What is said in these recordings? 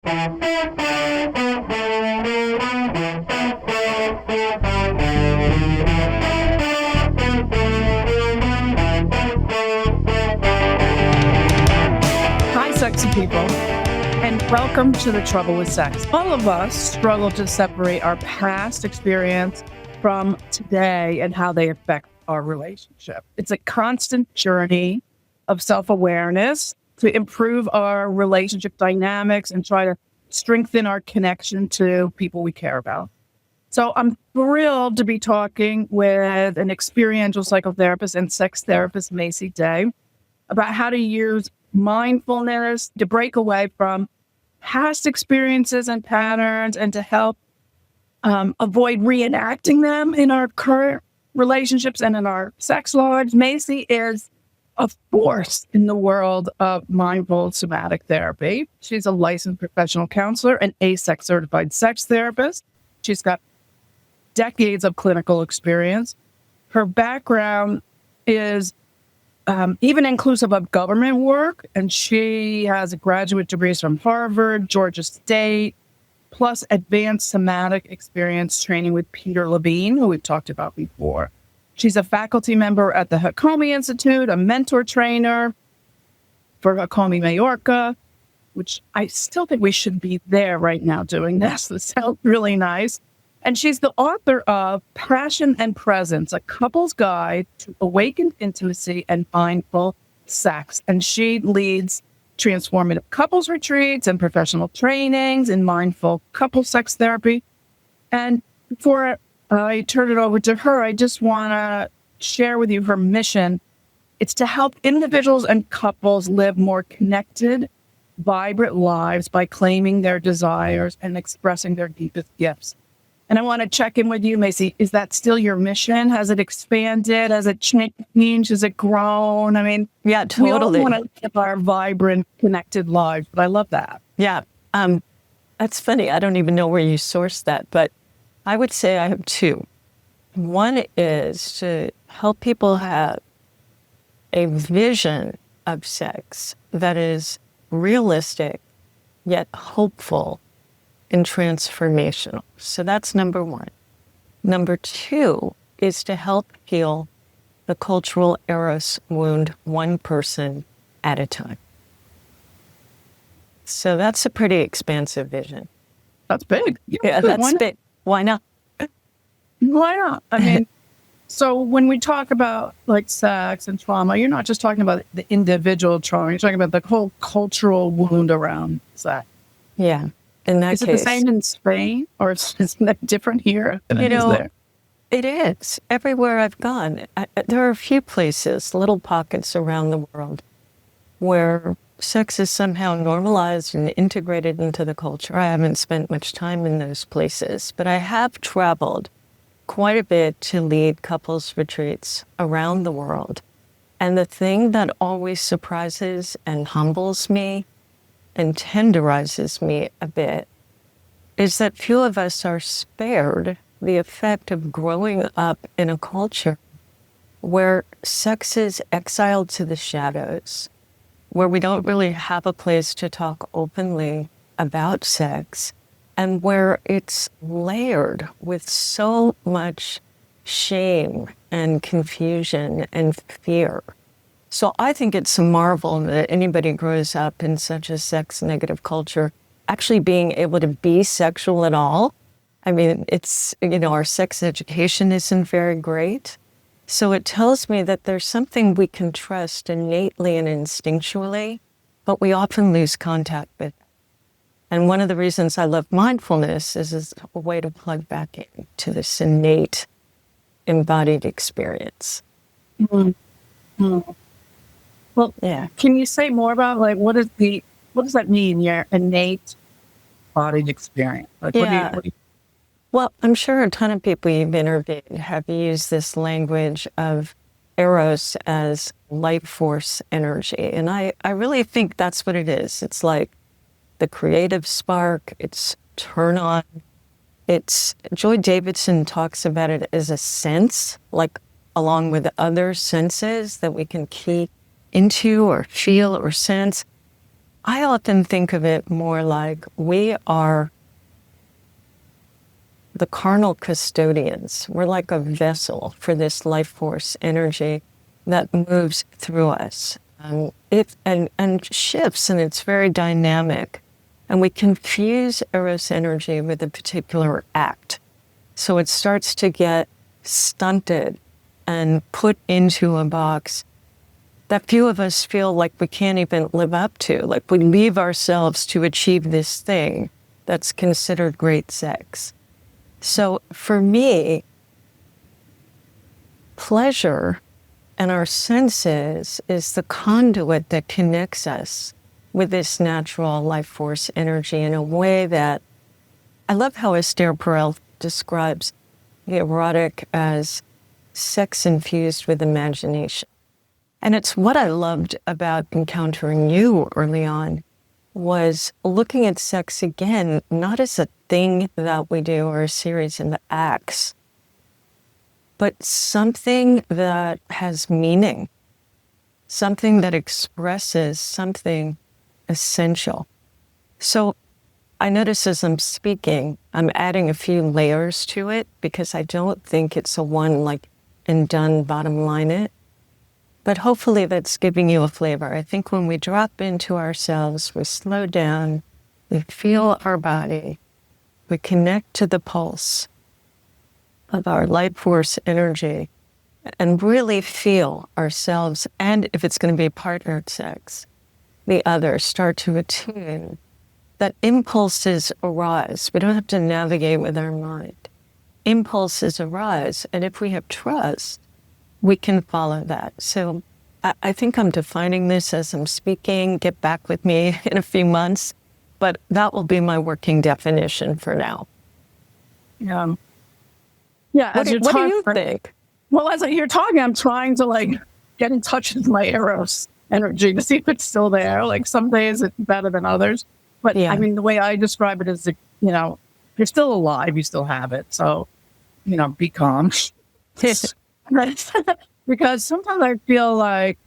Hi, sexy people, and welcome to The Trouble with Sex. All of us struggle to separate our past experience from today and how they affect our relationship. It's a constant journey of self-awareness to improve our relationship dynamics and try to strengthen our connection to people we care about. So I'm thrilled to be talking with an experiential psychotherapist and sex therapist, Maci Daye, about how to use mindfulness to break away from past experiences and patterns and to help avoid reenacting them in our current relationships and in our sex lives. Maci is a force in the world of mindful somatic therapy. She's a licensed professional counselor and ASEX certified sex therapist. She's got decades of clinical experience. Her background is even inclusive of government work, and she has graduate degrees from Harvard, Georgia State, plus advanced somatic experience training with Peter Levine, who we've talked about before. She's a faculty member at the Hakomi Institute, a mentor trainer for Hakomi Mallorca, which I still think we should be there right now doing this. This sounds really nice. And she's the author of Passion and Presence, a couple's guide to awakened intimacy and mindful sex. And she leads transformative couples retreats and professional trainings in mindful couple sex therapy. And before I turn it over to her, I just want to share with you her mission. It's to help individuals and couples live more connected, vibrant lives by claiming their desires and expressing their deepest gifts. And I want to check in with you, Maci. Is that still your mission? Has it expanded? Has it changed? Has it grown? I mean, yeah, totally. We all want to live our vibrant, connected lives, but I love that. Yeah. That's funny. I don't even know where you sourced that, but I would say I have two. One is to help people have a vision of sex that is realistic, yet hopeful and transformational. So that's number one. Number two is to help heal the cultural eros wound one person at a time. So that's a pretty expansive vision. That's big. Yeah, that's big. Why not? Why not? I mean, so when we talk about like sex and trauma, you're not just talking about the individual trauma. You're talking about the whole cultural wound around sex. Yeah. In that case. Is it the same in Spain, or is it different here than it is there? It is. Everywhere I've gone, there are a few places, little pockets around the world, where sex is somehow normalized and integrated into the culture. I haven't spent much time in those places, but I have traveled quite a bit to lead couples retreats around the world. And the thing that always surprises and humbles me and tenderizes me a bit is that few of us are spared the effect of growing up in a culture where sex is exiled to the shadows, where we don't really have a place to talk openly about sex, and where it's layered with so much shame and confusion and fear. So I think it's a marvel that anybody grows up in such a sex-negative culture actually being able to be sexual at all. I mean, it's, our sex education isn't very great. So it tells me that there's something we can trust innately and instinctually, but we often lose contact with. And one of the reasons I love mindfulness is a way to plug back into this innate embodied experience. Mm-hmm. Mm-hmm. Well, yeah. Can you say more about what does that mean? Your innate embodied experience? Well, I'm sure a ton of people you've interviewed have used this language of eros as life force energy. And I really think that's what it is. It's like the creative spark, it's turn on. It's Joy Davidson talks about it as a sense, like along with other senses that we can key into or feel or sense. I often think of it more like we are the carnal custodians. We're like a vessel for this life force energy that moves through us. And shifts, and it's very dynamic. And we confuse Eros energy with a particular act. So it starts to get stunted and put into a box that few of us feel like we can't even live up to. Like we leave ourselves to achieve this thing that's considered great sex. So for me, pleasure and our senses is the conduit that connects us with this natural life force energy in a way that I love how Esther Perel describes the erotic as sex infused with imagination. And it's what I loved about encountering you early on was looking at sex again, not as a thing that we do or a series of acts, but something that has meaning, something that expresses something essential. So I notice as I'm speaking, I'm adding a few layers to it because I don't think it's a one like and done bottom line it. But hopefully that's giving you a flavor. I think when we drop into ourselves, we slow down, we feel our body, we connect to the pulse of our life force energy and really feel ourselves, and if it's going to be partnered sex, the other start to attune, that impulses arise. We don't have to navigate with our mind. Impulses arise, and if we have trust, we can follow that. So I think I'm defining this as I'm speaking. Get back with me in a few months, but that will be my working definition for now. Yeah. What do you think? Well, as you're talking, I'm trying to get in touch with my Eros energy to see if it's still there. Like some days it's better than others. But yeah. I mean, the way I describe it is, you're still alive, you still have it. So, be calm. Because sometimes I feel like,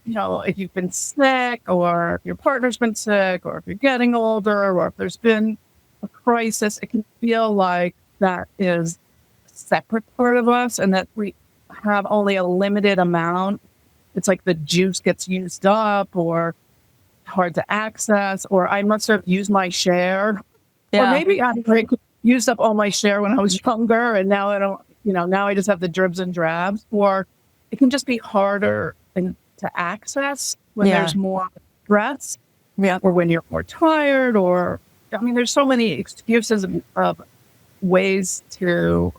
if you've been sick or if your partner's been sick or if you're getting older or if there's been a crisis, it can feel like that is a separate part of us and that we have only a limited amount. It's like the juice gets used up or hard to access, or I must have used my share. Yeah. Or maybe I used up all my share when I was younger and now I don't, now I just have the dribs and drabs. Or it can just be harder to access when there's more stress, or when you're more tired, or there's so many excuses of ways to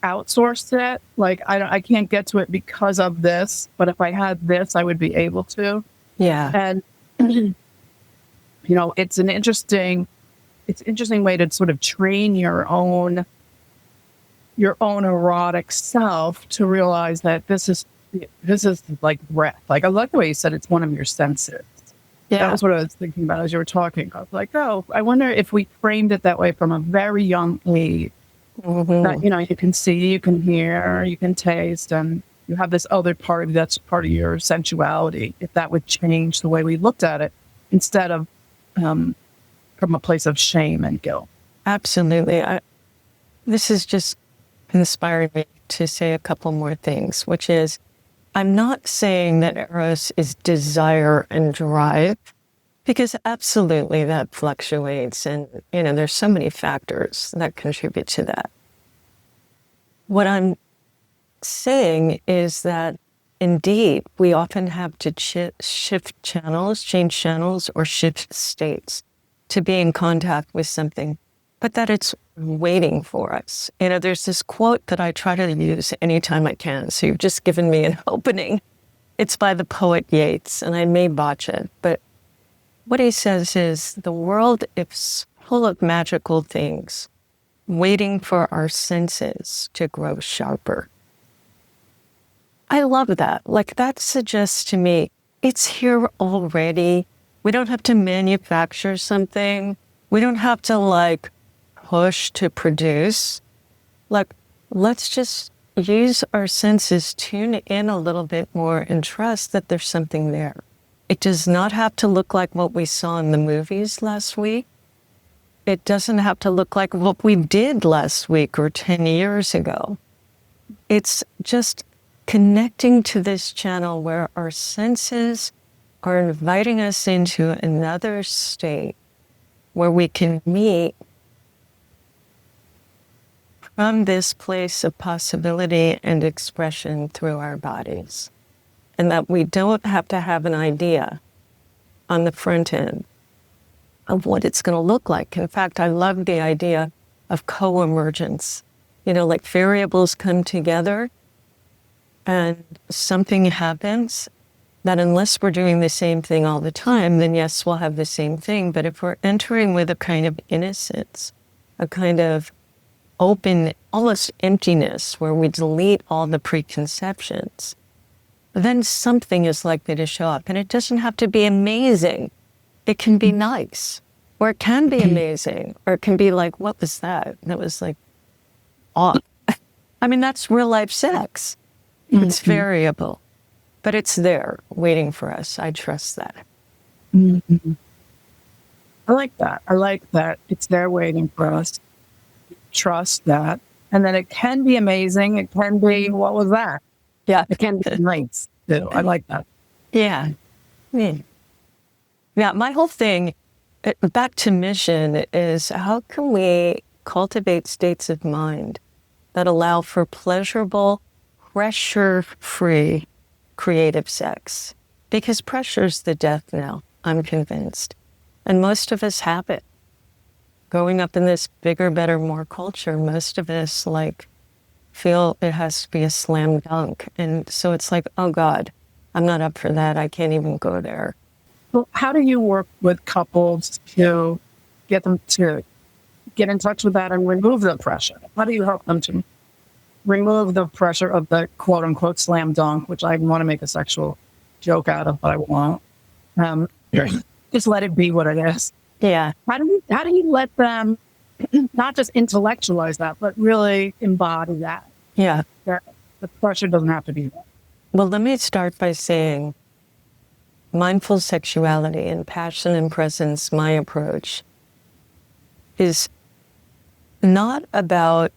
outsource it. Like I can't get to it because of this, but if I had this, I would be able to. Yeah. And it's an interesting way to sort of train your own erotic self to realize that this is like breath. Like I like the way you said it's one of your senses. Yeah. That was what I was thinking about as you were talking. I was like, oh, I wonder if we framed it that way from a very young age. Mm-hmm. That, you can see, you can hear, you can taste, and you have this other part that's part of your sensuality. If that would change the way we looked at it instead of from a place of shame and guilt. Absolutely. This is just inspiring me to say a couple more things, which is I'm not saying that Eros is desire and drive, because absolutely that fluctuates and, there's so many factors that contribute to that. What I'm saying is that indeed, we often have to change channels, or shift states to be in contact with something, but that it's waiting for us. There's this quote that I try to use anytime I can. So you've just given me an opening. It's by the poet Yeats, and I may botch it, but what he says is, the world is full of magical things, waiting for our senses to grow sharper. I love that. Like, that suggests to me, it's here already. We don't have to manufacture something. We don't have to, push to produce. Let's just use our senses, tune in a little bit more, and trust that there's something there. It does not have to look like what we saw in the movies last week. It doesn't have to look like what we did last week or 10 years ago. It's just connecting to this channel where our senses are inviting us into another state where we can meet from this place of possibility and expression through our bodies. And that we don't have to have an idea on the front end of what it's going to look like. In fact, I love the idea of co-emergence. Like variables come together and something happens that unless we're doing the same thing all the time, then yes, we'll have the same thing. But if we're entering with a kind of innocence, a kind of open, almost emptiness, where we delete all the preconceptions, then something is likely to show up. And it doesn't have to be amazing. It can be nice, or it can be amazing, or it can be like, what was that? That was like, off. I mean, that's real life sex. It's variable, but it's there waiting for us. I trust that. I like that. I like that it's there waiting for us. Trust that. And then it can be amazing. It can be, what was that? Yeah. It can be nice too. I like that. Yeah. Yeah. My whole thing, back to mission, is how can we cultivate states of mind that allow for pleasurable, pressure-free creative sex? Because pressure's the death knell, I'm convinced. And most of us have it. Growing up in this bigger, better, more culture, most of us feel it has to be a slam dunk. And so it's like, oh God, I'm not up for that. I can't even go there. Well, how do you work with couples to get them to get in touch with that and remove the pressure? How do you help them to remove the pressure of the quote unquote slam dunk, which I want to make a sexual joke out of, but I won't. Just let it be what it is. Yeah. How do you let them not just intellectualize that, but really embody that? Yeah. The pressure doesn't have to be there. Well, let me start by saying mindful sexuality and passion and presence, my approach, is not about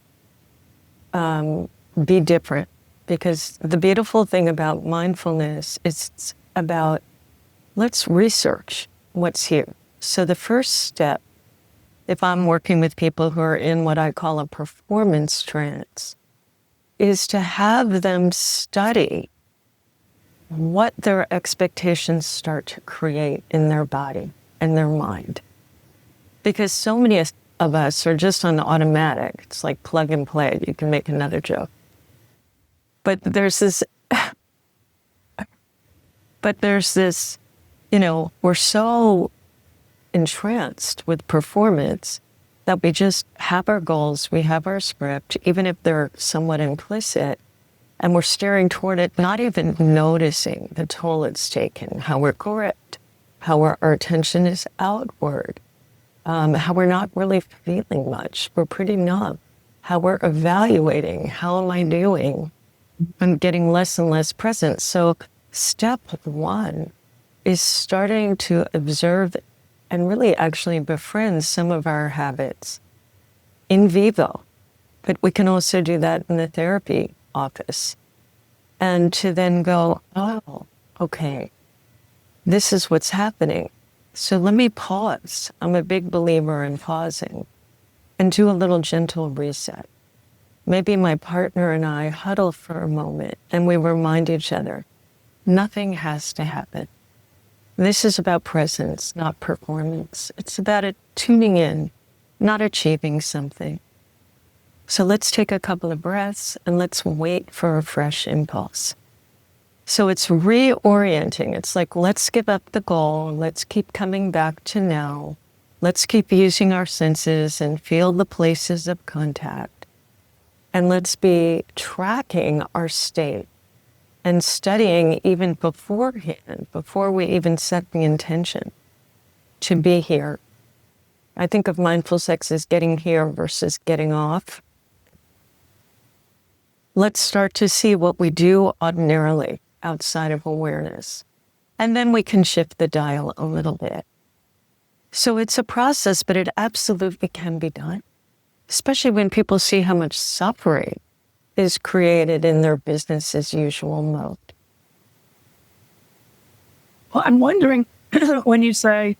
be different. Because the beautiful thing about mindfulness is it's about let's research what's here. So the first step, if I'm working with people who are in what I call a performance trance, is to have them study what their expectations start to create in their body and their mind. Because so many of us are just on automatic. It's like plug and play. You can make another joke. But there's this, we're so entranced with performance that we just have our goals, we have our script, even if they're somewhat implicit, and we're staring toward it, not even noticing the toll it's taken, how we're gripped, how our attention is outward, how we're not really feeling much, we're pretty numb, how we're evaluating, how am I doing? I'm getting less and less present. So step one is starting to observe and really actually befriend some of our habits in vivo. But we can also do that in the therapy office. And to then go, oh, okay, this is what's happening. So let me pause. I'm a big believer in pausing and do a little gentle reset. Maybe my partner and I huddle for a moment and we remind each other, nothing has to happen. This is about presence, not performance. It's about it tuning in, not achieving something. So let's take a couple of breaths and let's wait for a fresh impulse. So it's reorienting. It's like, let's give up the goal. Let's keep coming back to now. Let's keep using our senses and feel the places of contact. And let's be tracking our state and studying even beforehand, before we even set the intention to be here. I think of mindful sex as getting here versus getting off. Let's start to see what we do ordinarily outside of awareness. And then we can shift the dial a little bit. So it's a process, but it absolutely can be done, especially when people see how much suffering is created in their business as usual mode. Well, I'm wondering when you say,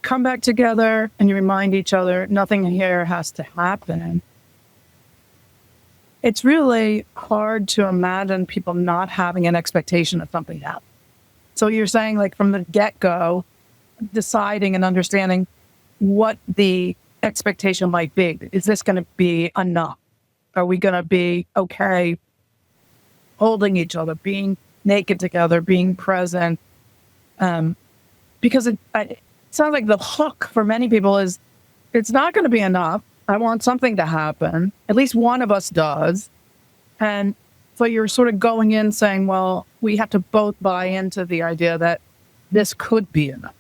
come back together and you remind each other, nothing here has to happen. It's really hard to imagine people not having an expectation of something to happen. So you're saying, like, from the get-go, deciding and understanding what the expectation might be. Is this going to be enough? Are we going to be okay holding each other, being naked together, being present? Because it sounds like the hook for many people is it's not going to be enough. I want something to happen. At least one of us does. And so you're sort of going in saying, well, we have to both buy into the idea that this could be enough.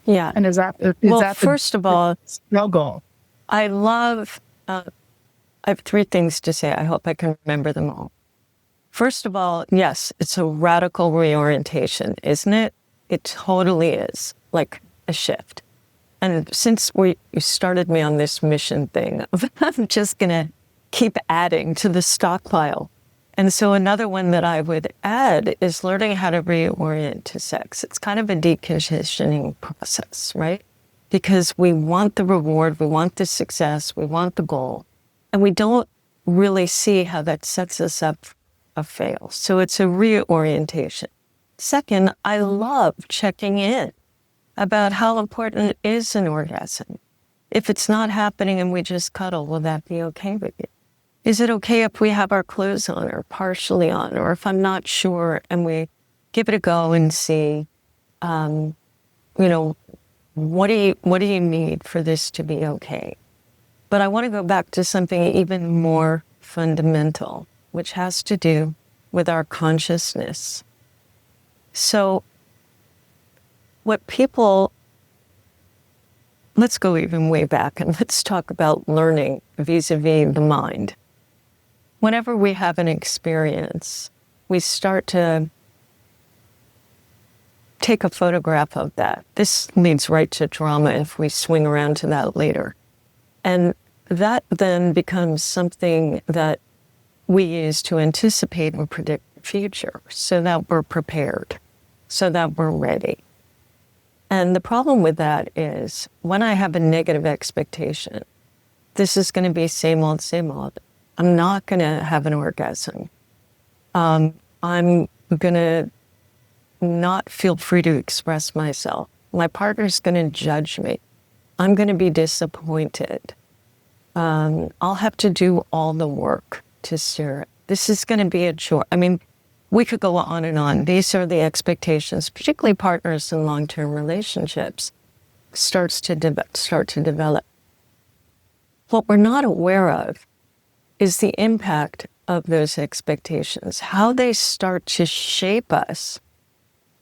Yeah. And is that first of all, struggle? I have three things to say. I hope I can remember them all. First of all, yes, it's a radical reorientation, isn't it? It totally is, like a shift. And since you started me on this mission thing, I'm just going to keep adding to the stockpile. And so another one that I would add is learning how to reorient to sex. It's kind of a deconditioning process, right? Because we want the reward, we want the success, we want the goal, and we don't really see how that sets us up for a fail. So it's a reorientation. Second, I love checking in about how important it is an orgasm. If it's not happening and we just cuddle, will that be okay with you? Is it okay if we have our clothes on or partially on, or if I'm not sure and we give it a go and see, what do you need for this to be okay? But I want to go back to something even more fundamental, which has to do with our consciousness. So let's go even way back and let's talk about learning vis-a-vis the mind. Whenever we have an experience, we start to take a photograph of that. This leads right to trauma if we swing around to that later. And that then becomes something that we use to anticipate or predict the future so that we're prepared, so that we're ready. And the problem with that is when I have a negative expectation, this is going to be same old, same old. I'm not going to have an orgasm. I'm going to not feel free to express myself. My partner's going to judge me. I'm going to be disappointed. I'll have to do all the work to steer it. This is going to be a chore. I mean, we could go on and on. These are the expectations, particularly partners in long-term relationships, start to develop. What we're not aware of is the impact of those expectations, how they start to shape us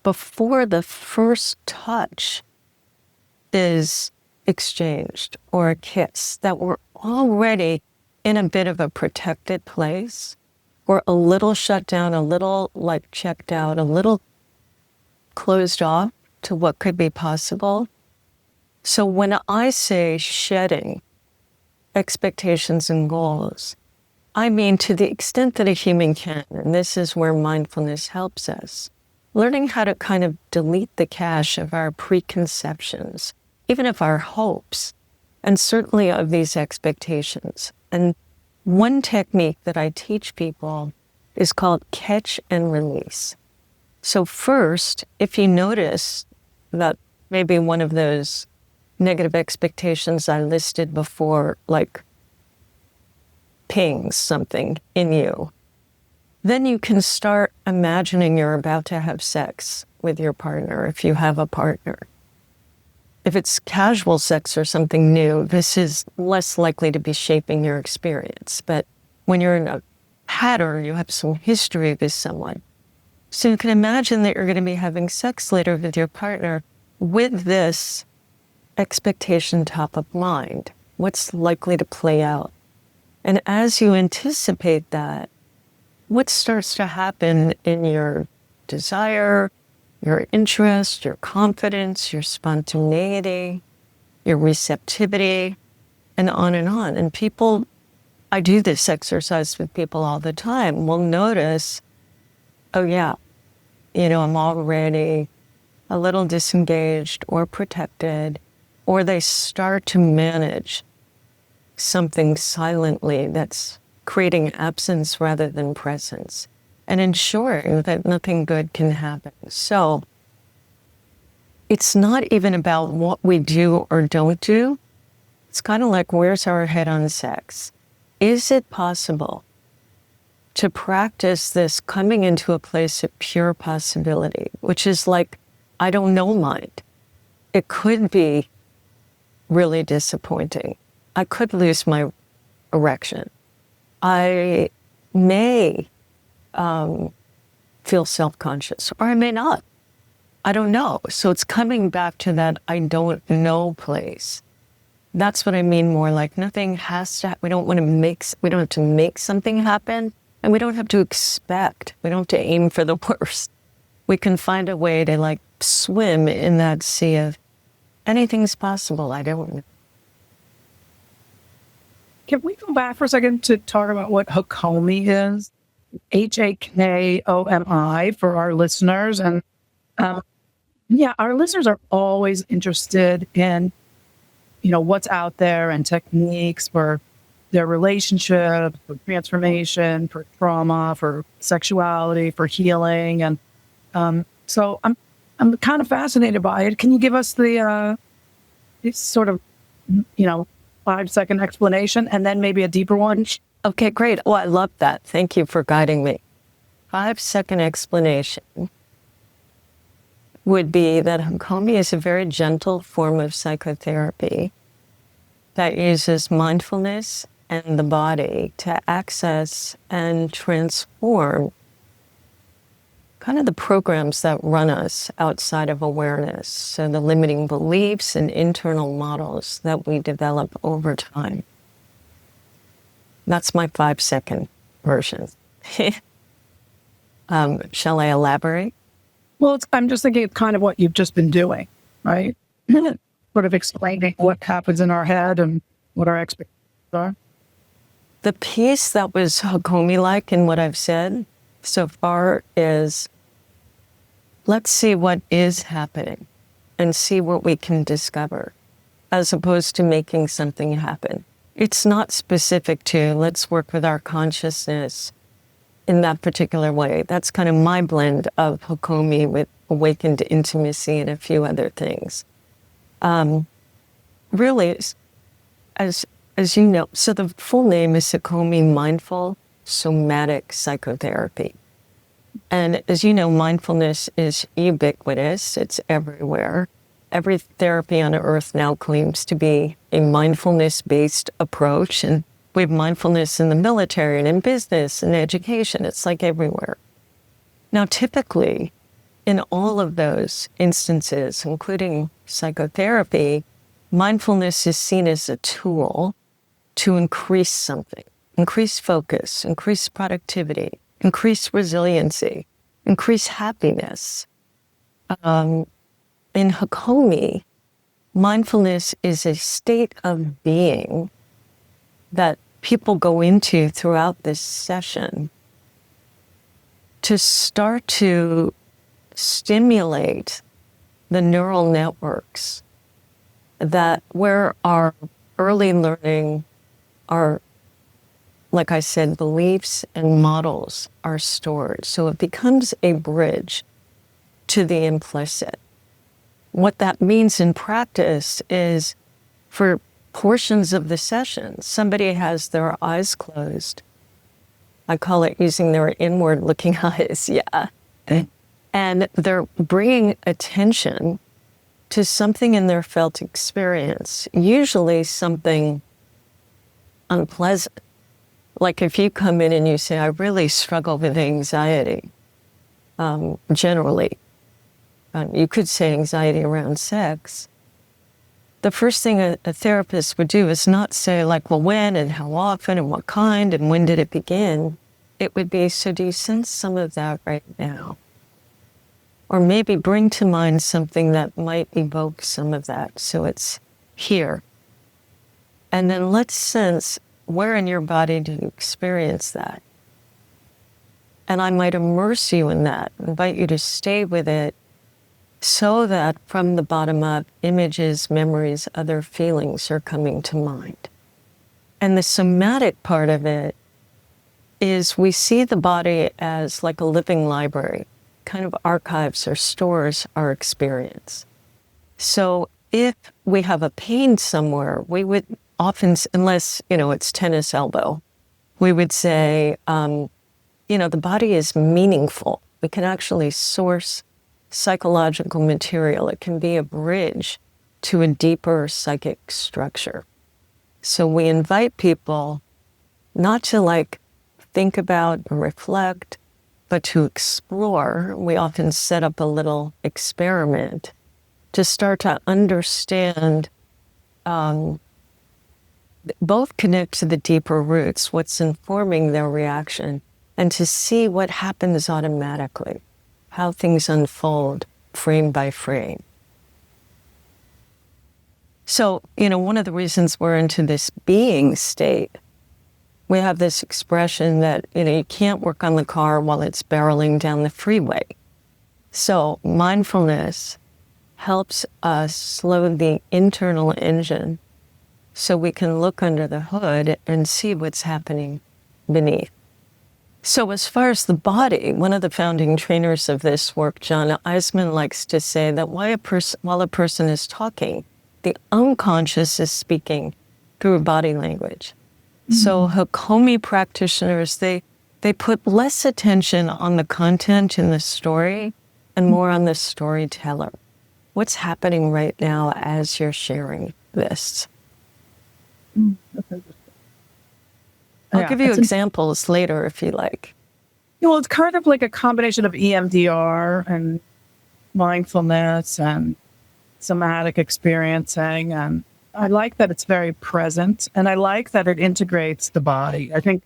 before the first touch is exchanged or a kiss, that we're already in a bit of a protected place. We're a little shut down, a little checked out, a little closed off to what could be possible. So when I say shedding expectations and goals, I mean to the extent that a human can, and this is where mindfulness helps us, learning how to kind of delete the cache of our preconceptions, even of our hopes, and certainly of these expectations. And one technique that I teach people is called catch and release. So first, if you notice that maybe one of those negative expectations I listed before, like pings something in you, then you can start imagining you're about to have sex with your partner if you have a partner. If it's casual sex or something new, this is less likely to be shaping your experience. But when you're in a pattern, you have some history with someone. So you can imagine that you're going to be having sex later with your partner with this expectation top of mind. What's likely to play out? And as you anticipate that, what starts to happen in your desire, your interest, your confidence, your spontaneity, your receptivity, and on and on. And people, I do this exercise with people all the time, will notice, oh yeah, I'm already a little disengaged or protected, or they start to manage something silently that's creating absence rather than presence and ensuring that nothing good can happen. So it's not even about what we do or don't do. It's kind of like, where's our head on sex? Is it possible to practice this coming into a place of pure possibility, which is like, I don't know mind. It could be really disappointing. I could lose my erection. I may feel self-conscious, or I may not. I don't know. So it's coming back to that I don't know place. That's what I mean more like nothing has to, we don't have to make something happen, and we don't have to expect, we don't have to aim for the worst. We can find a way to like swim in that sea of anything's possible. I don't know. Can we go back for a second to talk about what Hakomi is? Hakomi for our listeners. And our listeners are always interested in, what's out there and techniques for their relationship, for transformation, for trauma, for sexuality, for healing. And so I'm kind of fascinated by it. Can you give us the sort of, 5-second explanation and then maybe a deeper one? Okay, great. Oh, I love that. Thank you for guiding me. 5-second explanation would be that Hakomi is a very gentle form of psychotherapy that uses mindfulness and the body to access and transform kind of the programs that run us outside of awareness. So the limiting beliefs and internal models that we develop over time. That's my 5-second version. Shall I elaborate? Well, I'm just thinking it's kind of what you've just been doing, right? Sort of explaining what happens in our head and what our expectations are. The piece that was Hakomi-like in what I've said so far is, let's see what is happening and see what we can discover, as opposed to making something happen. It's not specific to, let's work with our consciousness in that particular way. That's kind of my blend of Hakomi with awakened intimacy and a few other things. Really, as you know, so the full name is Hakomi Mindful Somatic Psychotherapy. And as you know, mindfulness is ubiquitous. It's everywhere. Every therapy on earth now claims to be a mindfulness-based approach. And we have mindfulness in the military and in business and education. It's like everywhere. Now, typically, in all of those instances, including psychotherapy, mindfulness is seen as a tool to increase something, increase focus, increase productivity, increase resiliency, increase happiness. In Hakomi, mindfulness is a state of being that people go into throughout this session to start to stimulate the neural networks that where our early learning, our, like I said, beliefs and models are stored. So it becomes a bridge to the implicit. What that means in practice is, for portions of the session, somebody has their eyes closed. I call it using their inward-looking eyes, yeah. And they're bringing attention to something in their felt experience, usually something unpleasant. Like if you come in and you say, I really struggle with anxiety, generally. You could say anxiety around sex. The first thing a therapist would do is not say like, well, when and how often and what kind and when did it begin? It would be, so do you sense some of that right now? or maybe bring to mind something that might evoke some of that. So it's here. And then let's sense, where in your body do you experience that? And I might immerse you in that, invite you to stay with it, so that from the bottom up, images, memories, other feelings are coming to mind. And the somatic part of it is we see the body as like a living library, kind of archives or stores our experience. So if we have a pain somewhere, we would often, unless, it's tennis elbow, we would say, the body is meaningful. We can actually source psychological material. It can be a bridge to a deeper psychic structure. So we invite people not to think about or reflect, but to explore. We often set up a little experiment to start to understand, both connect to the deeper roots, what's informing their reaction, and to see what happens automatically, how things unfold frame by frame. So, one of the reasons we're into this being state, we have this expression that, you can't work on the car while it's barreling down the freeway. So mindfulness helps us slow the internal engine so we can look under the hood and see what's happening beneath. So as far as the body, one of the founding trainers of this work, John Eisman, likes to say that while a person is talking, the unconscious is speaking through body language. Mm-hmm. So Hakomi practitioners, they put less attention on the content in the story and more on the storyteller. What's happening right now as you're sharing this? Okay. I'll give you examples later if you like. Well, it's kind of like a combination of EMDR and mindfulness and somatic experiencing. And I like that it's very present, and I like that it integrates the body. I think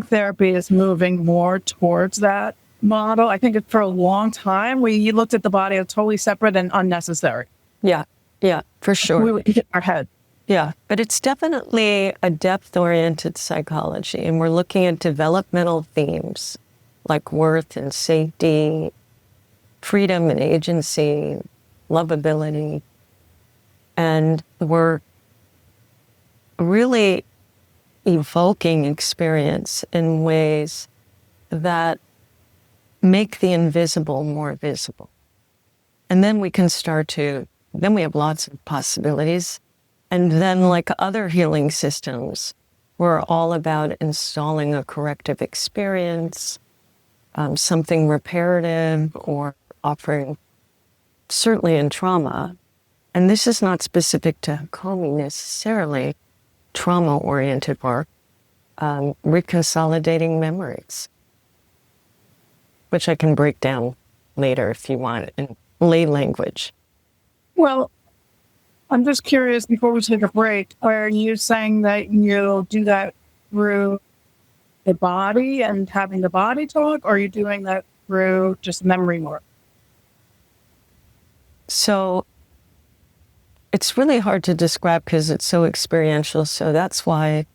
therapy is moving more towards that model. I think for a long time, we looked at the body as totally separate and unnecessary. Yeah, for sure. We would hit our head. Yeah, but it's definitely a depth-oriented psychology, and we're looking at developmental themes like worth and safety, freedom and agency, lovability, and we're really evoking experience in ways that make the invisible more visible. And then we can then we have lots of possibilities. And then, like other healing systems, we're all about installing a corrective experience, something reparative, or offering, certainly in trauma. And this is not specific to Hakomi necessarily, trauma-oriented work, reconsolidating memories, which I can break down later if you want in lay language. Well, I'm just curious, before we take a break, are you saying that you'll do that through the body and having the body talk, or are you doing that through just memory work? So it's really hard to describe because it's so experiential. So that's why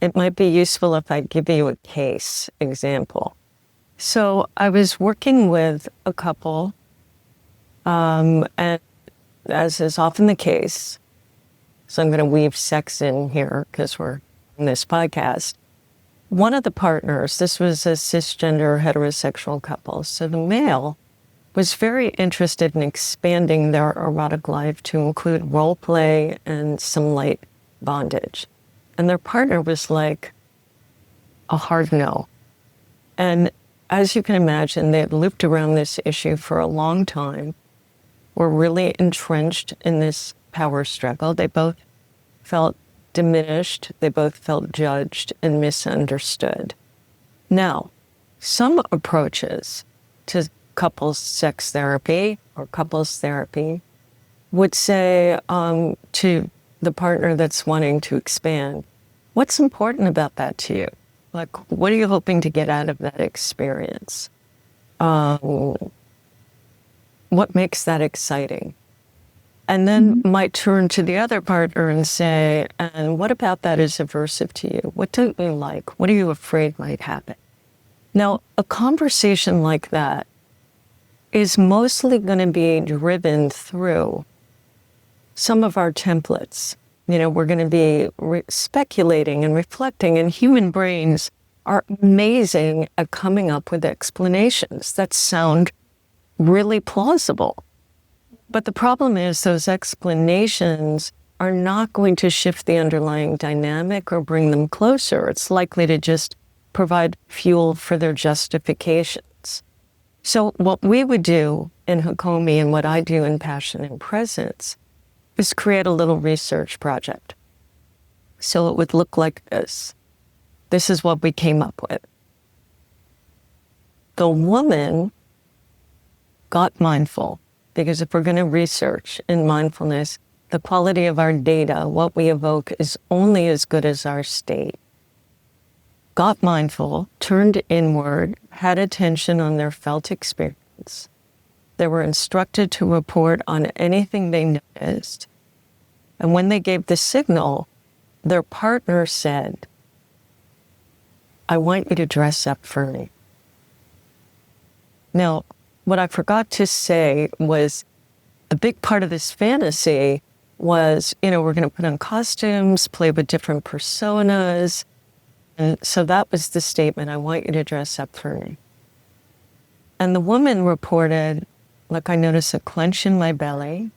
it might be useful if I give you a case example. So I was working with a couple, and as is often the case, so I'm going to weave sex in here because we're in this podcast. One of the partners, this was a cisgender heterosexual couple, so the male was very interested in expanding their erotic life to include role play and some light bondage. And their partner was like a hard no. And as you can imagine, they had looped around this issue for a long time, were really entrenched in this power struggle. They both felt diminished. They both felt judged and misunderstood. Now, some approaches to couples sex therapy or couples therapy would say to the partner that's wanting to expand, what's important about that to you? Like, what are you hoping to get out of that experience? what makes that exciting? And then might turn to the other partner and say, and what about that is aversive to you? What don't you like? What are you afraid might happen? Now, a conversation like that is mostly going to be driven through some of our templates. We're going to be speculating and reflecting, and human brains are amazing at coming up with explanations that sound really plausible. But the problem is those explanations are not going to shift the underlying dynamic or bring them closer. It's likely to just provide fuel for their justifications. So what we would do in Hakomi and what I do in Passion and Presence is create a little research project. So it would look like this. This is what we came up with. The woman got mindful, because if we're going to research in mindfulness, the quality of our data, what we evoke, is only as good as our state. Got mindful, turned inward, had attention on their felt experience. They were instructed to report on anything they noticed. And when they gave the signal, their partner said, I want you to dress up for me. Now, what I forgot to say was a big part of this fantasy was, we're going to put on costumes, play with different personas. And so that was the statement, I want you to dress up for me. And the woman reported, I notice a clench in my belly.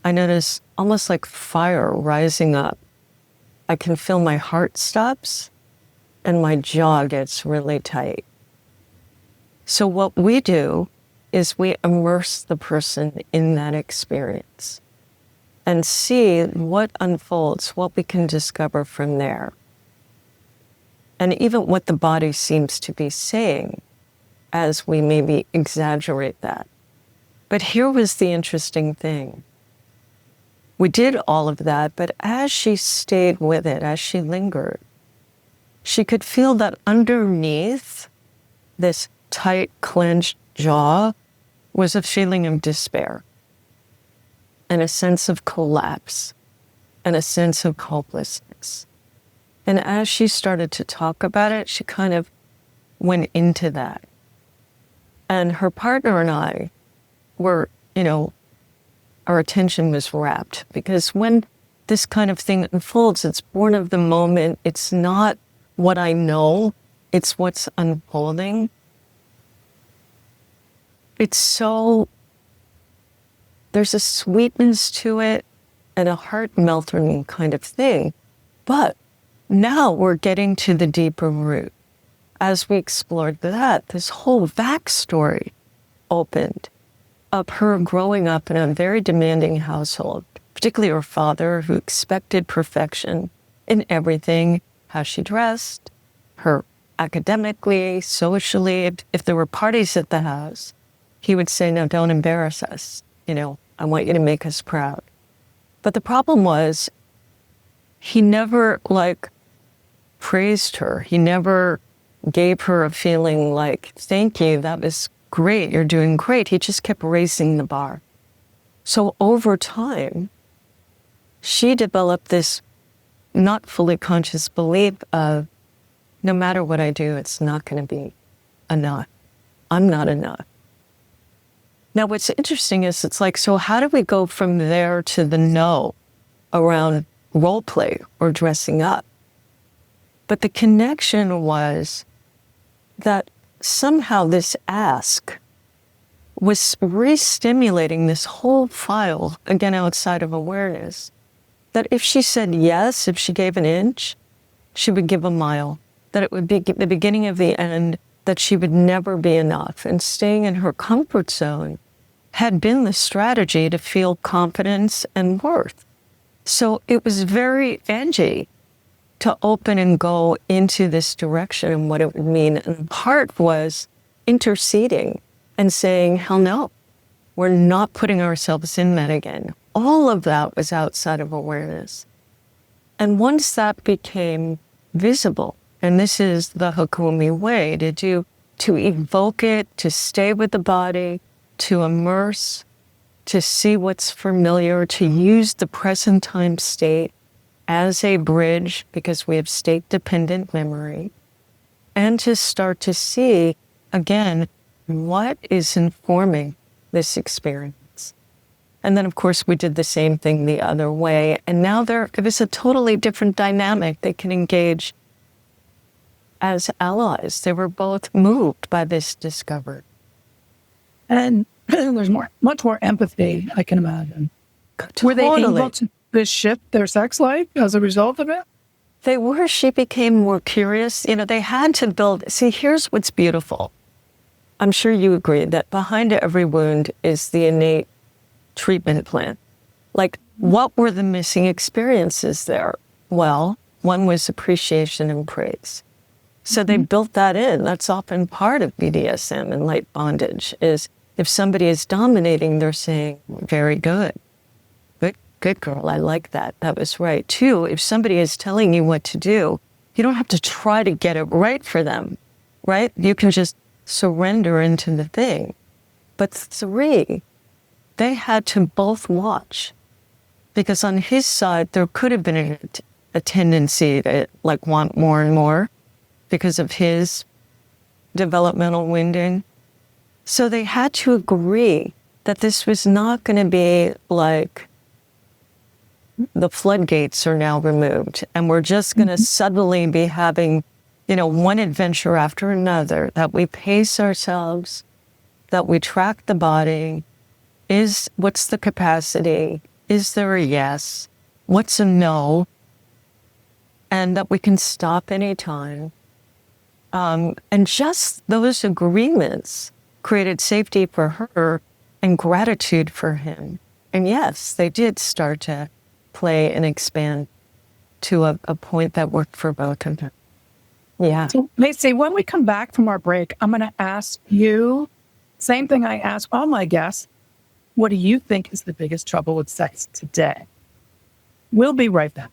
I notice almost like fire rising up. I can feel my heart stops and my jaw gets really tight. So what we do is we immerse the person in that experience and see what unfolds, what we can discover from there. And even what the body seems to be saying as we maybe exaggerate that. But here was the interesting thing. We did all of that, but as she stayed with it, as she lingered, she could feel that underneath this tight, clenched jaw was a feeling of despair and a sense of collapse and a sense of hopelessness. And as she started to talk about it, she kind of went into that. And her partner and I were, our attention was rapt, because when this kind of thing unfolds, it's born of the moment. It's not what I know, it's what's unfolding. There's a sweetness to it and a heart-melting kind of thing. But now we're getting to the deeper root. As we explored that, this whole backstory opened of her growing up in a very demanding household, particularly her father, who expected perfection in everything, how she dressed, her academically, socially. If there were parties at the house, he would say, no, don't embarrass us. I want you to make us proud. But the problem was, he never praised her. He never gave her a feeling like, thank you, that was great, you're doing great. He just kept raising the bar. So over time, she developed this not fully conscious belief of, no matter what I do, it's not going to be enough. I'm not enough. Now, what's interesting is so how do we go from there to the no around role play or dressing up? But the connection was that somehow this ask was re-stimulating this whole file, again, outside of awareness, that if she said yes, if she gave an inch, she would give a mile, that it would be the beginning of the end, that she would never be enough. And staying in her comfort zone had been the strategy to feel confidence and worth. So it was very edgy to open and go into this direction and what it would mean. And part was interceding and saying, hell no, we're not putting ourselves in that again. All of that was outside of awareness. And once that became visible, and this is the Hakomi way to evoke it, to stay with the body, to immerse, to see what's familiar, to use the present time state as a bridge because we have state-dependent memory, and to start to see, again, what is informing this experience. And then, of course, we did the same thing the other way. And now it was a totally different dynamic. They can engage as allies. They were both moved by this discovery. And there's much more empathy, I can imagine. Totally. Were they able to shift their sex life as a result of it? They were. She became more curious. They had to build. See, here's what's beautiful. I'm sure you agree that behind every wound is the innate treatment plan. Like, what were the missing experiences there? Well, one was appreciation and praise. So they built that in. That's often part of BDSM and light bondage, is if somebody is dominating, they're saying, very good. Good girl, I like that. That was right. 2, if somebody is telling you what to do, you don't have to try to get it right for them, right? You can just surrender into the thing. But 3, they had to both watch, because on his side, there could have been a tendency to want more and more because of his developmental wounding. So they had to agree that this was not going to be like the floodgates are now removed and we're just going to suddenly be having, one adventure after another, that we pace ourselves, that we track the body. What's the capacity? Is there a yes? What's a no? And that we can stop anytime. And just those agreements created safety for her and gratitude for him. And yes, they did start to play and expand to a point that worked for both of them. Yeah. So, Maci, when we come back from our break, I'm going to ask you, same thing I ask all my guests, what do you think is the biggest trouble with sex today? We'll be right back.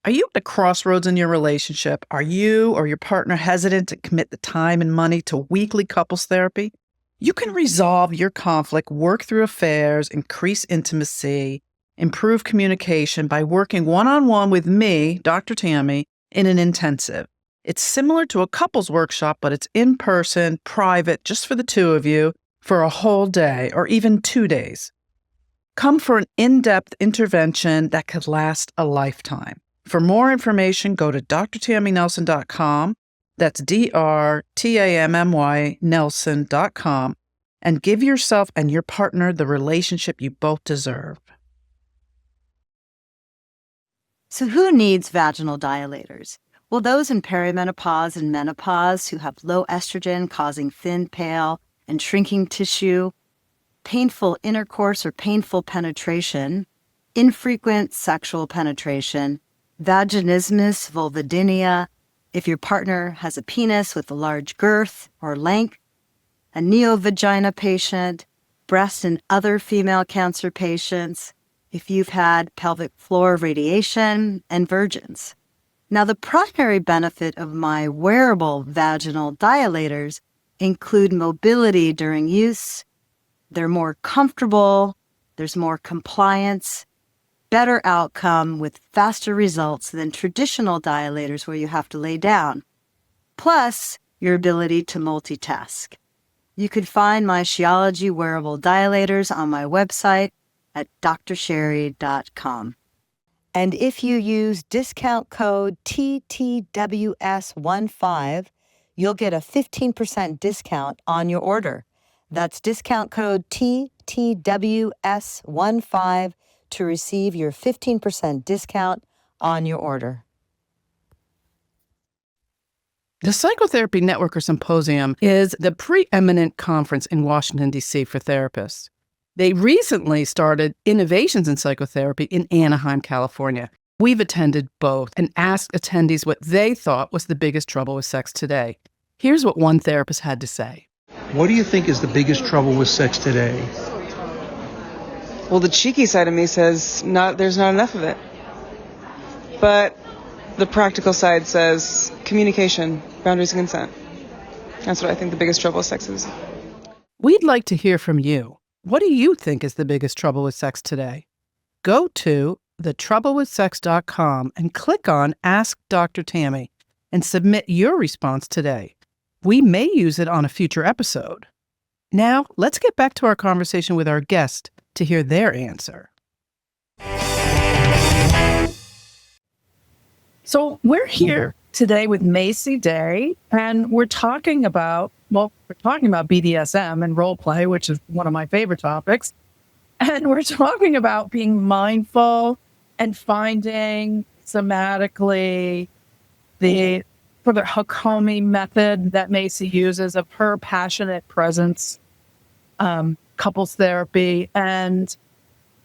Are you at a crossroads in your relationship? Are you or your partner hesitant to commit the time and money to weekly couples therapy? You can resolve your conflict, work through affairs, increase intimacy, improve communication by working one-on-one with me, Dr. Tammy, in an intensive. It's similar to a couples workshop, but it's in person, private, just for the two of you, for a whole day or even 2 days. Come for an in-depth intervention that could last a lifetime. For more information, go to drtammynelson.com. That's DRTAMMY Nelson.com, and give yourself and your partner the relationship you both deserve. So who needs vaginal dilators? Well, those in perimenopause and menopause who have low estrogen causing thin, pale, and shrinking tissue, painful intercourse or painful penetration, infrequent sexual penetration, vaginismus, vulvodynia, if your partner has a penis with a large girth or length, a neovagina patient, breast and other female cancer patients, if you've had pelvic floor radiation, and virgins. Now, the primary benefit of my wearable vaginal dilators include mobility during use. They're more comfortable, there's more compliance, better outcome with faster results than traditional dilators where you have to lay down, plus your ability to multitask. You can find my Shiology wearable dilators on my website at drsherry.com. And if you use discount code TTWS15, you'll get a 15% discount on your order. That's discount code TTWS15 to receive your 15% discount on your order. The Psychotherapy Network or Symposium is the preeminent conference in Washington, D.C. for therapists. They recently started Innovations in Psychotherapy in Anaheim, California. We've attended both and asked attendees what they thought was the biggest trouble with sex today. Here's what one therapist had to say. What do you think is the biggest trouble with sex today? Well, the cheeky side of me says there's not enough of it. But the practical side says communication, boundaries, and consent. That's what I think the biggest trouble with sex is. We'd like to hear from you. What do you think is the biggest trouble with sex today? Go to thetroublewithsex.com and click on Ask Dr. Tammy and submit your response today. We may use it on a future episode. Now, let's get back to our conversation with our guest to hear their answer. So we're here today with Maci Daye, and we're talking about BDSM and role play, which is one of my favorite topics. And we're talking about being mindful and finding somatically for the Hakomi method that Maci uses of her passionate presence, couples therapy. And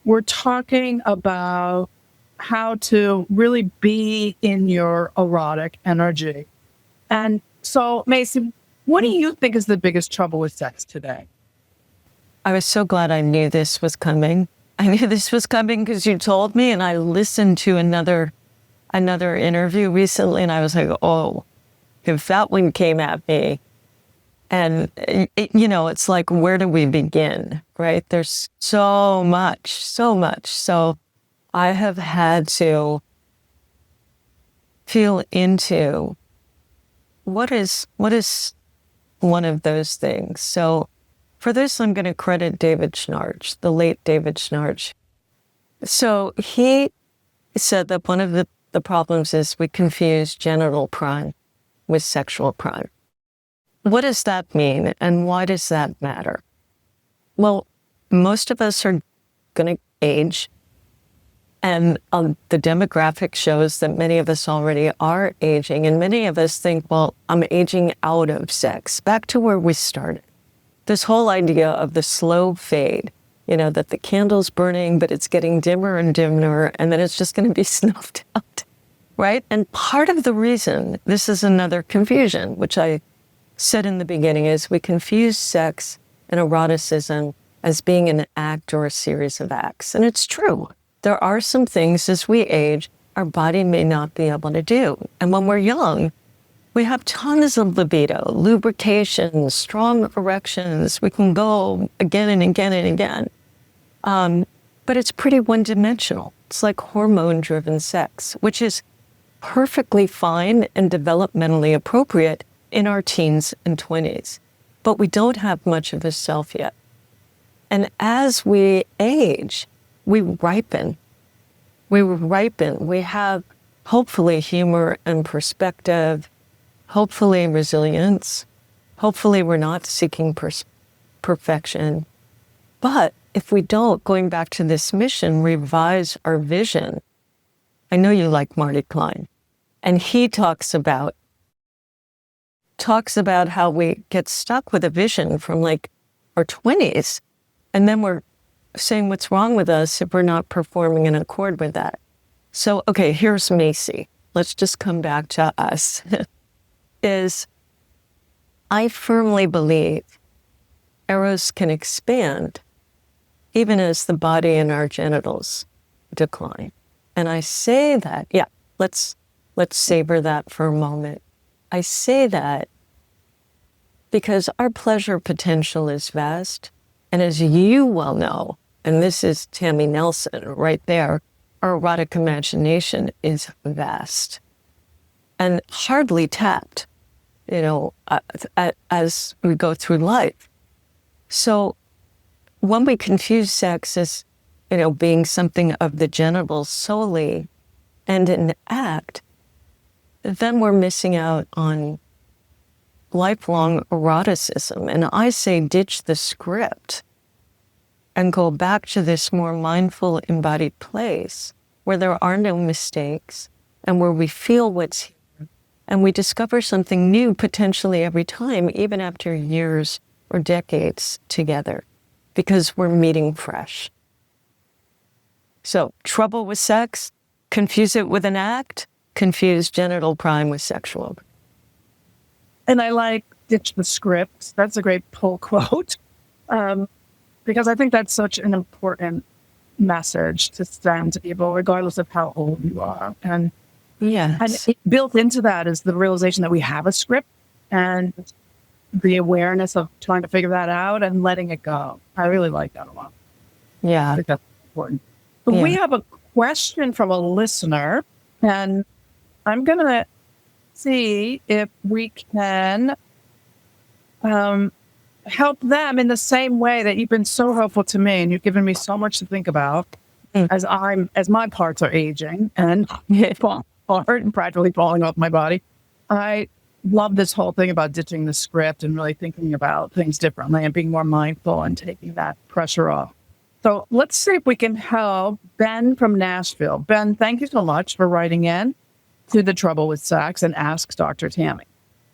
we're talking about how to really be in your erotic energy. And so, Maci, what do you think is the biggest trouble with sex today? I was so glad I knew this was coming. I knew this was coming because you told me, and I listened to another interview recently, and I was like, oh, if that one came at me. And, it's like, where do we begin, right? There's so much. So I have had to feel into what is one of those things. So for this, I'm going to credit David Schnarch, the late David Schnarch. So he said that one of the problems is we confuse genital prime with sexual prime. What does that mean, and why does that matter? Well, most of us are going to age, and the demographic shows that many of us already are aging, and many of us think, well, I'm aging out of sex, back to where we started. This whole idea of the slow fade, that the candle's burning, but it's getting dimmer and dimmer, and then it's just going to be snuffed out, right? And part of the reason, this is another confusion, which I said in the beginning, is we confuse sex and eroticism as being an act or a series of acts. And it's true. There are some things as we age, our body may not be able to do. And when we're young, we have tons of libido, lubrication, strong erections. We can go again and again and again. But it's pretty one-dimensional. It's like hormone-driven sex, which is perfectly fine and developmentally appropriate in our teens and 20s. But we don't have much of a self yet. And as we age, we ripen. We have, hopefully, humor and perspective, hopefully resilience. Hopefully we're not seeking perfection. But if we don't, going back to this mission, revise our vision. I know you like Marty Klein. And he talks about how we get stuck with a vision from like our 20s. And then we're saying what's wrong with us if we're not performing in accord with that. So, okay, here's Maci. Let's just come back to us. Is I firmly believe eros can expand even as the body and our genitals decline. And I say that, let's savor that for a moment. I say that because our pleasure potential is vast. And as you well know, and this is Tammy Nelson right there, our erotic imagination is vast and hardly tapped, as we go through life. So when we confuse sex as, being something of the genitals solely and an act, then we're missing out on lifelong eroticism. And I say ditch the script and go back to this more mindful, embodied place where there are no mistakes and where we feel what's here and we discover something new potentially every time, even after years or decades together, because we're meeting fresh. So, trouble with sex, confuse it with an act, confuse genital prime with sexual. And I like ditch the script. That's a great pull quote. Because I think that's such an important message to send to people, regardless of how old you are. And yes. built into that is the realization that we have a script and the awareness of trying to figure that out and letting it go. I really like that a lot. I Yeah. think that's important. But we have a question from a listener, and I'm going to see if we can help them in the same way that you've been so helpful to me, and you've given me so much to think about as my parts are aging and fall apart and practically falling off my body. I love this whole thing about ditching the script and really thinking about things differently and being more mindful and taking that pressure off. So let's see if we can help Ben from Nashville. Ben, thank you so much for writing in to The Trouble with Sex and Ask Dr. Tammy.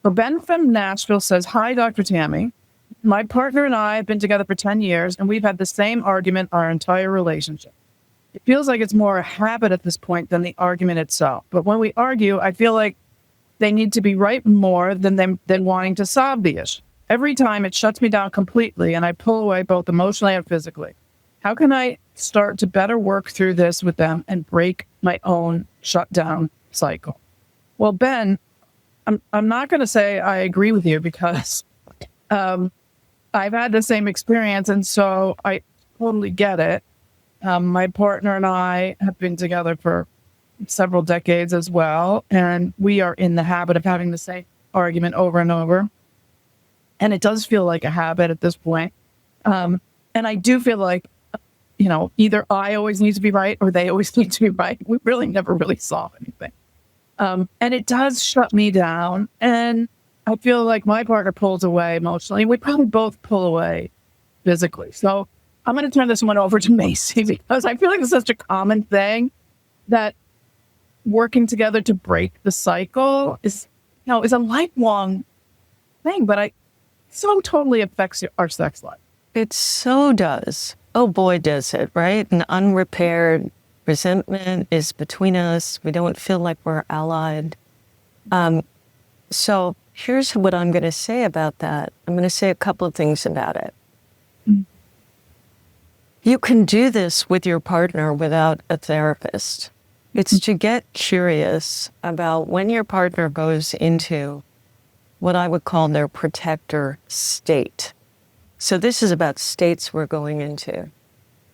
So Ben from Nashville says, "Hi, Dr. Tammy. My partner and I have been together for 10 years, and we've had the same argument our entire relationship. It feels like it's more a habit at this point than the argument itself. But when we argue, I feel like they need to be right more than wanting to solve the issue. Every time it shuts me down completely, and I pull away both emotionally and physically. How can I start to better work through this with them and break my own shutdown cycle?" Well, Ben, I'm not going to say I agree with you because I've had the same experience, and so I totally get it. My partner and I have been together for several decades as well, and we are in the habit of having the same argument over and over. And it does feel like a habit at this point. And I do feel like, either I always need to be right or they always need to be right. We really never really solve anything. And it does shut me down. And I feel like my partner pulls away emotionally. We probably both pull away physically. So I'm going to turn this one over to Maci because I feel like it's such a common thing that working together to break the cycle is a lifelong thing, but it so totally affects our sex life. It so does. Oh boy, does it, right? An unrepaired resentment is between us. We don't feel like we're allied. So here's what I'm going to say about that. I'm going to say a couple of things about it. You can do this with your partner without a therapist. It's to get curious about when your partner goes into what I would call their protector state. So this is about states we're going into.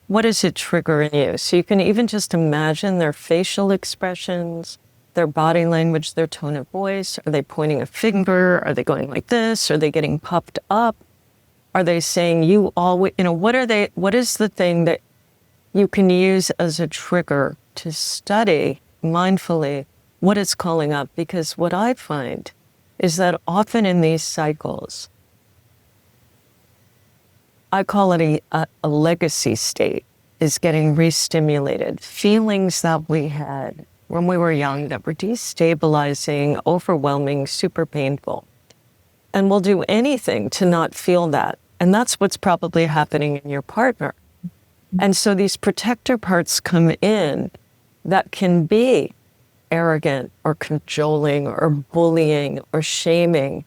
What does it trigger in you? So you can even just imagine their facial expressions, their body language, their tone of voice. Are they pointing a finger? Are they going like this? Are they getting puffed up? Are they saying you always, what is the thing that you can use as a trigger to study mindfully what it's calling up? Because what I find is that often in these cycles, I call it a legacy state, is getting re-stimulated. Feelings that we had when we were young that were destabilizing, overwhelming, super painful. And we'll do anything to not feel that. And that's what's probably happening in your partner. And so these protector parts come in that can be arrogant or cajoling or bullying or shaming,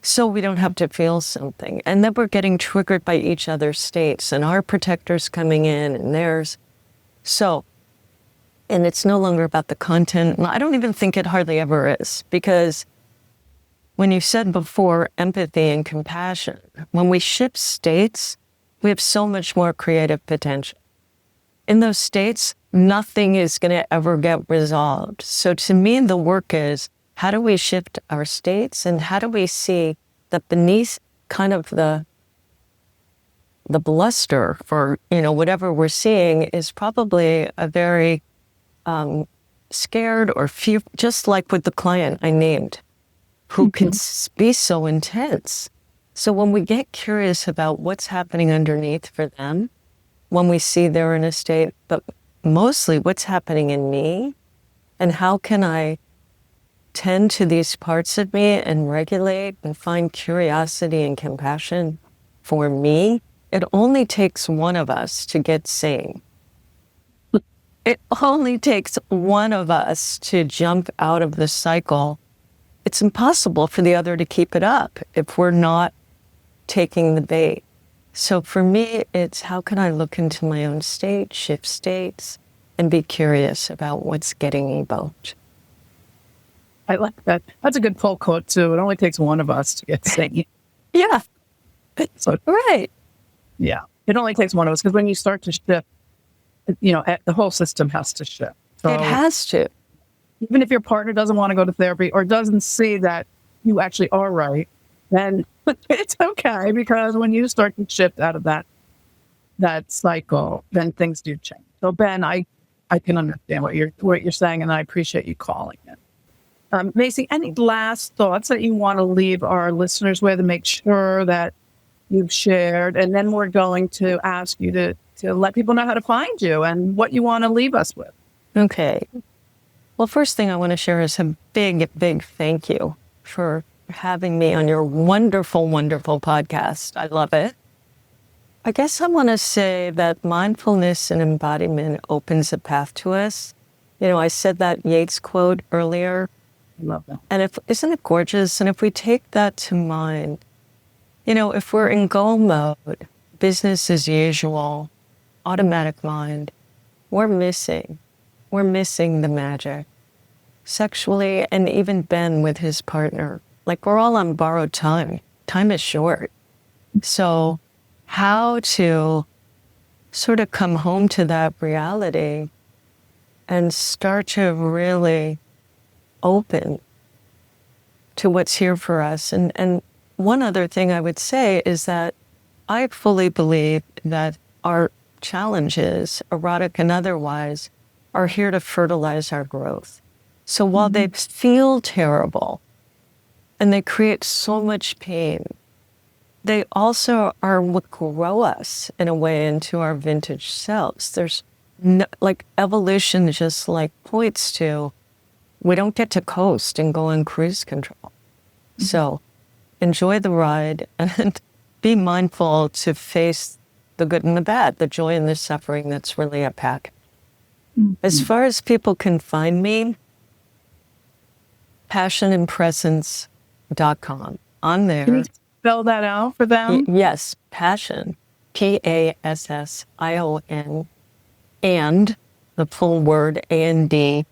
so we don't have to feel something. And then we're getting triggered by each other's states and our protectors coming in and theirs. So, and it's no longer about the content. I don't even think it hardly ever is, because when you said before empathy and compassion, when we shift states, we have so much more creative potential. In those states, nothing is going to ever get resolved. So to me, the work is, how do we shift our states, and how do we see that beneath kind of the bluster for, whatever we're seeing is probably a very scared or fear, just like with the client I named, who can be so intense. So when we get curious about what's happening underneath for them, when we see they're in a state, but mostly what's happening in me, and how can I tend to these parts of me and regulate and find curiosity and compassion for me, it only takes one of us to get sane. It only takes one of us to jump out of the cycle. It's impossible for the other to keep it up if we're not taking the bait. So for me, it's how can I look into my own state, shift states, and be curious about what's getting evoked. I like that. That's a good pull quote, too. It only takes one of us to get sane. Yeah. So, Right. yeah, it only takes one of us because when you start to shift, the whole system has to shift. So It has to. even if your partner doesn't want to go to therapy or doesn't see that you actually are right, then it's okay, because when you start to shift out of that cycle, then things do change. So Ben, I can understand what you're saying, and I appreciate you calling it. Maci, any last thoughts that you want to leave our listeners with, and make sure that you've shared, and then we're going to ask you to let people know how to find you and what you want to leave us with. Okay. Well, first thing I want to share is a big, big thank you for having me on your wonderful, wonderful podcast. I love it. I guess I want to say that mindfulness and embodiment opens a path to us. I said that Yeats quote earlier. I love that. And isn't it gorgeous? And if we take that to mind, if we're in go mode, business as usual, automatic mind, we're missing the magic. Sexually, and even Ben with his partner, like we're all on borrowed time. Time is short. So how to sort of come home to that reality and start to really open to what's here for us. And one other thing I would say is that I fully believe that our challenges, erotic and otherwise, are here to fertilize our growth. So while they feel terrible and they create so much pain, they also are what grow us in a way into our vintage selves. There's evolution just points to, we don't get to coast and go in cruise control. So enjoy the ride and be mindful to face the good and the bad, the joy and the suffering that's really a package. As far as people can find me, passionandpresence.com. On there. Can you spell that out for them? Yes, passion, PASSION, and the full word AND,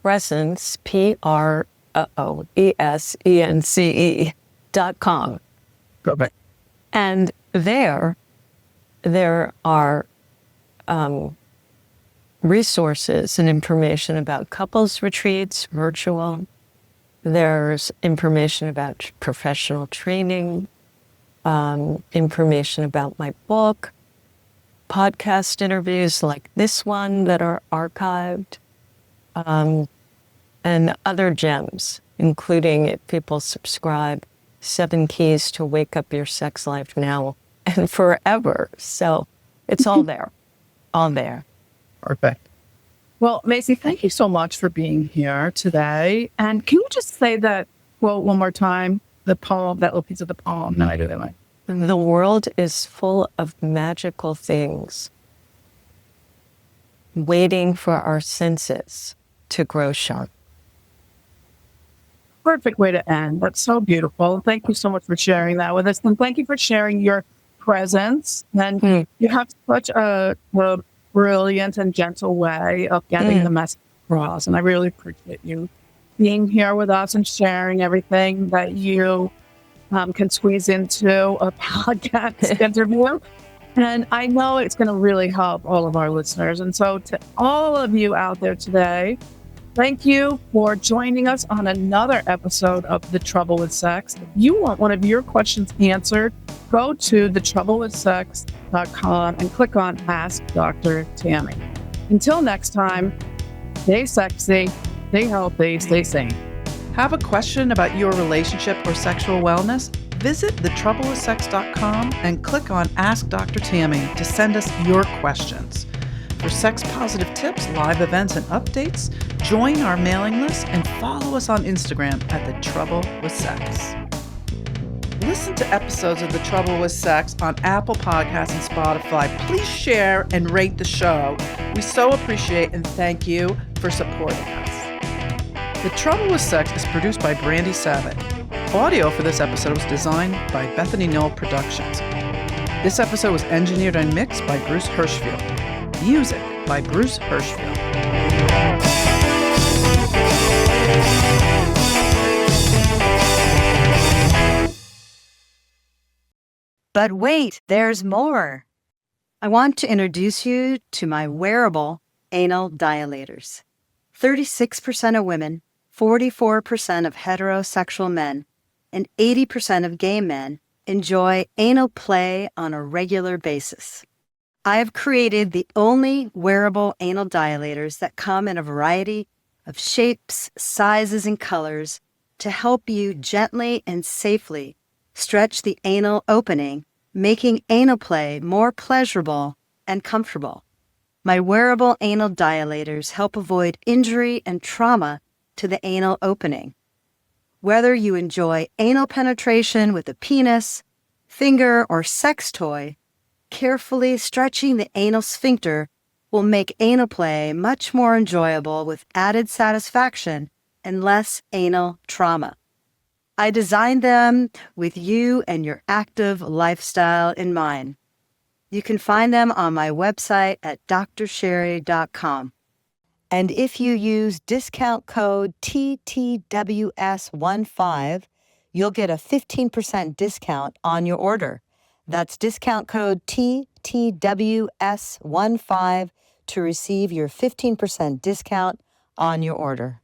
presence, PROESENCE.com. Perfect. And there are resources and information about couples retreats, virtual. There's information about professional training, information about my book, podcast interviews like this one that are archived, and other gems, including, if people subscribe, 7 Keys to Wake Up Your Sex Life Now and Forever. So it's all there, all there. Perfect. Well, Maci, thank you so much for being here today. And can you just say that quote one more time, the poem, that little piece of the poem that I do that way? The world is full of magical things waiting for our senses to grow sharp. Perfect way to end. That's so beautiful. Thank you so much for sharing that with us. And thank you for sharing your presence. And you have such a brilliant and gentle way of getting the message across. And I really appreciate you being here with us and sharing everything that you can squeeze into a podcast interview. And I know it's going to really help all of our listeners. And so to all of you out there today, thank you for joining us on another episode of The Trouble with Sex. If you want one of your questions answered, go to thetroublewithsex.com and click on Ask Dr. Tammy. Until next time, stay sexy, stay healthy, stay sane. Have a question about your relationship or sexual wellness? Visit thetroublewithsex.com and click on Ask Dr. Tammy to send us your questions. For sex-positive tips, live events, and updates, join our mailing list and follow us on Instagram at The Trouble with Sex. Listen to episodes of The Trouble with Sex on Apple Podcasts and Spotify. Please share and rate the show. We so appreciate and thank you for supporting us. The Trouble with Sex is produced by Brandy Savitt. Audio for this episode was designed by Bethany Knoll Productions. This episode was engineered and mixed by Bruce Hirschfield. Music by Bruce Hirschfield. But wait, there's more. I want to introduce you to my wearable anal dilators. 36% of women, 44% of heterosexual men, and 80% of gay men enjoy anal play on a regular basis. I have created the only wearable anal dilators that come in a variety of shapes, sizes, and colors to help you gently and safely stretch the anal opening, making anal play more pleasurable and comfortable. My wearable anal dilators help avoid injury and trauma to the anal opening. Whether you enjoy anal penetration with a penis, finger, or sex toy, carefully stretching the anal sphincter will make anal play much more enjoyable with added satisfaction and less anal trauma. I designed them with you and your active lifestyle in mind. You can find them on my website at drsherry.com. And if you use discount code TTWS15, you'll get a 15% discount on your order. That's discount code TTWS15 to receive your 15% discount on your order.